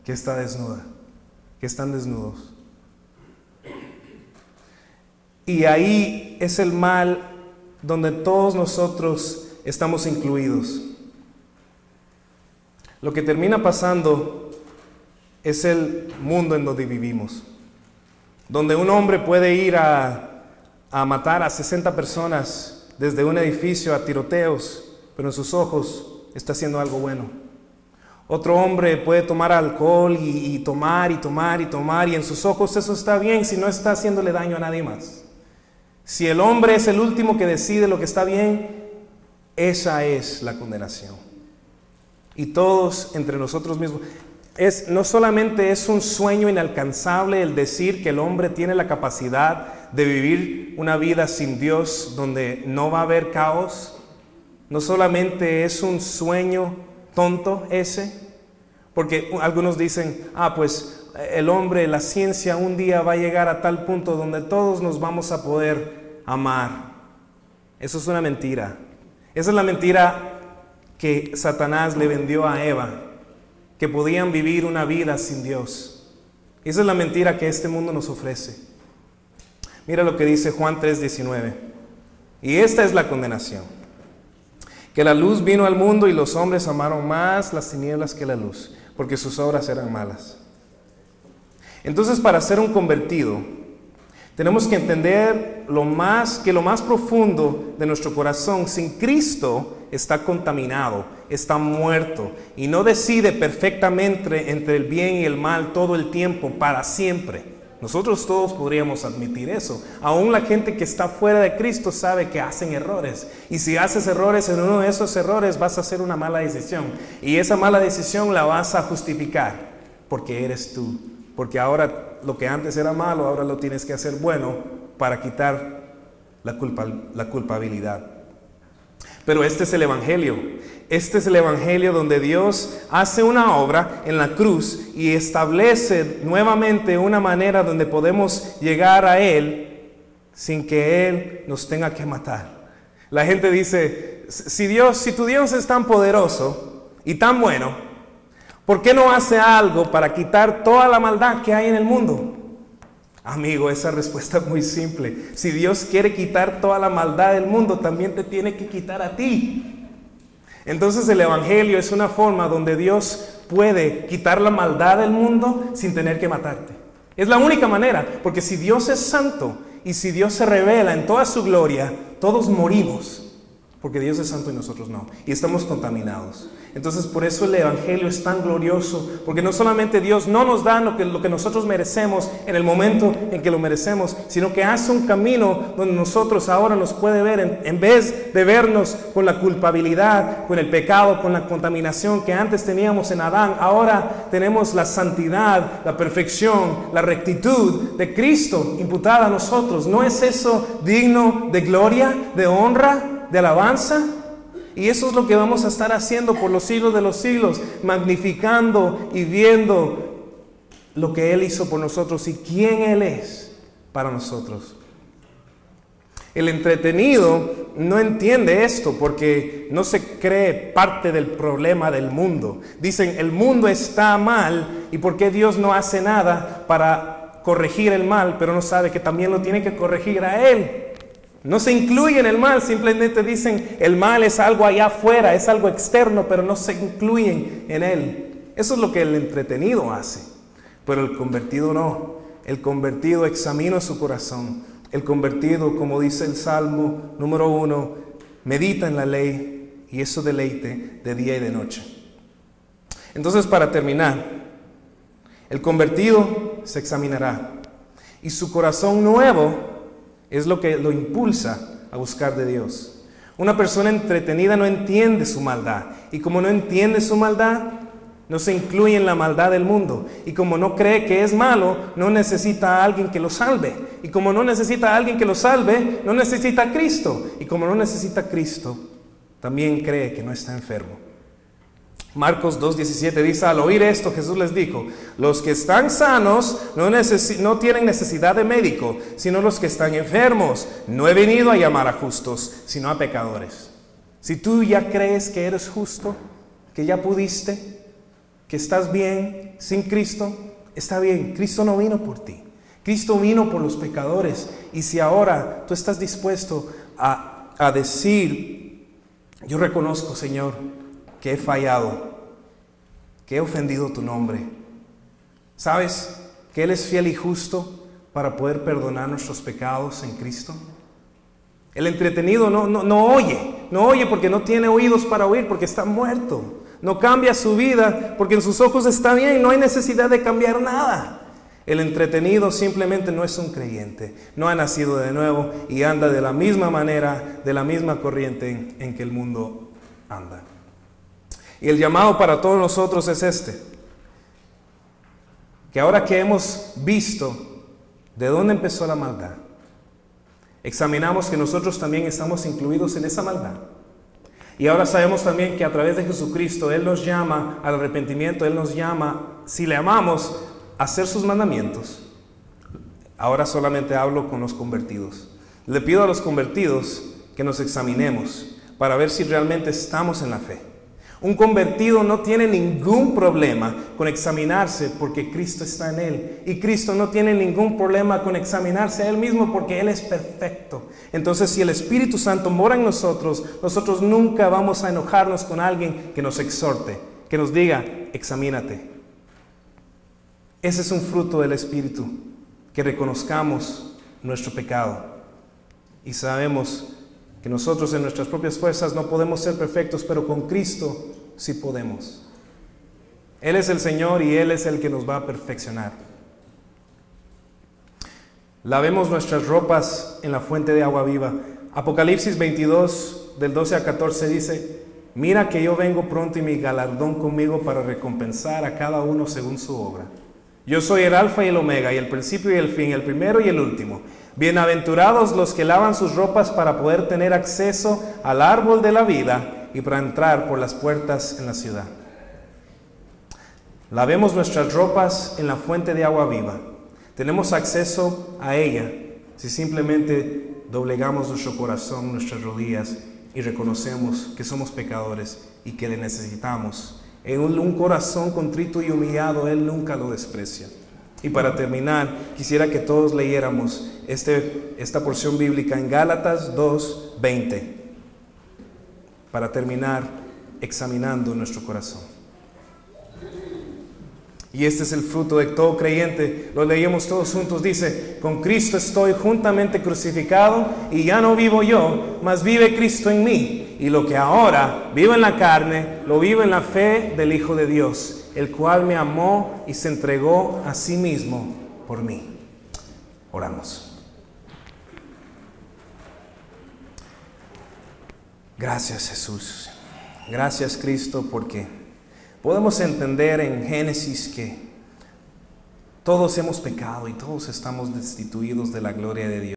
que está desnuda, que están desnudos. Y ahí es el mal donde todos nosotros estamos incluidos. Lo que termina pasando es el mundo en donde vivimos. Donde un hombre puede ir a matar a 60 personas desde un edificio a tiroteos, pero en sus ojos está haciendo algo bueno. Otro hombre puede tomar alcohol y tomar y en sus ojos eso está bien si no está haciéndole daño a nadie más. Si el hombre es el último que decide lo que está bien, esa es la condenación. Y todos entre nosotros mismos... no solamente es un sueño inalcanzable el decir que el hombre tiene la capacidad de vivir una vida sin Dios donde no va a haber caos, no solamente es un sueño tonto ese, porque algunos dicen, pues el hombre, la ciencia un día va a llegar a tal punto donde todos nos vamos a poder amar. Eso es una mentira. Esa es la mentira que Satanás le vendió a Eva, que podían vivir una vida sin Dios. Esa es la mentira que este mundo nos ofrece. Mira lo que dice Juan 3:19. Y esta es la condenación: que la luz vino al mundo y los hombres amaron más las tinieblas que la luz, porque sus obras eran malas. Entonces, para ser un convertido, tenemos que entender lo más profundo de nuestro corazón sin Cristo está contaminado, está muerto y no decide perfectamente entre el bien y el mal todo el tiempo, para siempre. Nosotros todos podríamos admitir eso. Aún la gente que está fuera de Cristo sabe que hacen errores. Y si haces errores, en uno de esos errores vas a hacer una mala decisión. Y esa mala decisión la vas a justificar porque eres tú. Porque ahora lo que antes era malo, ahora lo tienes que hacer bueno para quitar la culpabilidad. Pero este es el Evangelio. Este es el Evangelio donde Dios hace una obra en la cruz y establece nuevamente una manera donde podemos llegar a Él sin que Él nos tenga que matar. La gente dice, si tu Dios es tan poderoso y tan bueno, ¿por qué no hace algo para quitar toda la maldad que hay en el mundo? Amigo, esa respuesta es muy simple. Si Dios quiere quitar toda la maldad del mundo, también te tiene que quitar a ti. Entonces el Evangelio es una forma donde Dios puede quitar la maldad del mundo sin tener que matarte. Es la única manera, porque si Dios es santo y si Dios se revela en toda su gloria, todos morimos. Porque Dios es santo y nosotros no. Y estamos contaminados. Entonces por eso el Evangelio es tan glorioso. Porque no solamente Dios no nos da lo que nosotros merecemos en el momento en que lo merecemos, sino que hace un camino donde nosotros ahora nos puede ver. En vez de vernos con la culpabilidad, con el pecado, con la contaminación que antes teníamos en Adán, ahora tenemos la santidad, la perfección, la rectitud de Cristo imputada a nosotros. ¿No es eso digno de gloria, de honra, de alabanza? Y eso es lo que vamos a estar haciendo por los siglos de los siglos, magnificando y viendo lo que Él hizo por nosotros y quién Él es para nosotros. El entretenido no entiende esto porque no se cree parte del problema del mundo. Dicen, el mundo está mal, ¿y por qué Dios no hace nada para corregir el mal? Pero no sabe que también lo tiene que corregir a Él. No se incluye en el mal, simplemente dicen el mal es algo allá afuera, es algo externo, pero no se incluyen en él. Eso es lo que el entretenido hace, pero el convertido no. El convertido examina su corazón. El convertido, como dice el Salmo número 1, medita en la ley y eso deleite de día y de noche. Entonces, para terminar, el convertido se examinará y su corazón nuevo es lo que lo impulsa a buscar de Dios. Una persona entretenida no entiende su maldad. Y como no entiende su maldad, no se incluye en la maldad del mundo. Y como no cree que es malo, no necesita a alguien que lo salve. Y como no necesita a alguien que lo salve, no necesita a Cristo. Y como no necesita a Cristo, también cree que no está enfermo. Marcos 2:17 dice, al oír esto Jesús les dijo, los que están sanos no tienen necesidad de médico, sino los que están enfermos. No he venido a llamar a justos, sino a pecadores. Si tú ya crees que eres justo, que ya pudiste, que estás bien sin Cristo, está bien. Cristo no vino por ti. Cristo vino por los pecadores. Y si ahora tú estás dispuesto a decir, yo reconozco, Señor, que he fallado, que he ofendido tu nombre. ¿Sabes que Él es fiel y justo para poder perdonar nuestros pecados en Cristo? El entretenido no oye porque no tiene oídos para oír, porque está muerto. No cambia su vida porque en sus ojos está bien, no hay necesidad de cambiar nada. El entretenido simplemente no es un creyente, no ha nacido de nuevo y anda de la misma manera, de la misma corriente en que el mundo anda. Y el llamado para todos nosotros es este, que ahora que hemos visto de dónde empezó la maldad, examinamos que nosotros también estamos incluidos en esa maldad. Y ahora sabemos también que a través de Jesucristo Él nos llama al arrepentimiento, Él nos llama, si le amamos, a hacer sus mandamientos. Ahora solamente hablo con los convertidos. Le pido a los convertidos que nos examinemos para ver si realmente estamos en la fe. Un convertido no tiene ningún problema con examinarse porque Cristo está en él. Y Cristo no tiene ningún problema con examinarse a él mismo porque Él es perfecto. Entonces, si el Espíritu Santo mora en nosotros, nosotros nunca vamos a enojarnos con alguien que nos exhorte, que nos diga, examínate. Ese es un fruto del Espíritu, que reconozcamos nuestro pecado. Y sabemos que nosotros en nuestras propias fuerzas no podemos ser perfectos, pero con Cristo sí podemos. Él es el Señor y Él es el que nos va a perfeccionar. Lavemos nuestras ropas en la fuente de agua viva. Apocalipsis 22, del 12 al 14 dice, mira que yo vengo pronto y mi galardón conmigo para recompensar a cada uno según su obra. Yo soy el Alfa y el Omega, y el principio y el fin, el primero y el último. Bienaventurados los que lavan sus ropas para poder tener acceso al árbol de la vida y para entrar por las puertas en la ciudad. Lavemos nuestras ropas en la fuente de agua viva. Tenemos acceso a ella si simplemente doblegamos nuestro corazón, nuestras rodillas y reconocemos que somos pecadores y que le necesitamos. En un corazón contrito y humillado, Él nunca lo desprecia. Y para terminar, quisiera que todos leyéramos esta porción bíblica en Gálatas 2:20, para terminar examinando nuestro corazón. Y este es el fruto de todo creyente. Lo leímos todos juntos. Dice, con Cristo estoy juntamente crucificado y ya no vivo yo, mas vive Cristo en mí. Y lo que ahora vivo en la carne, lo vivo en la fe del Hijo de Dios, el cual me amó y se entregó a sí mismo por mí. Oramos. Gracias, Jesús. Gracias, Cristo, porque podemos entender en Génesis que todos hemos pecado y todos estamos destituidos de la gloria de Dios.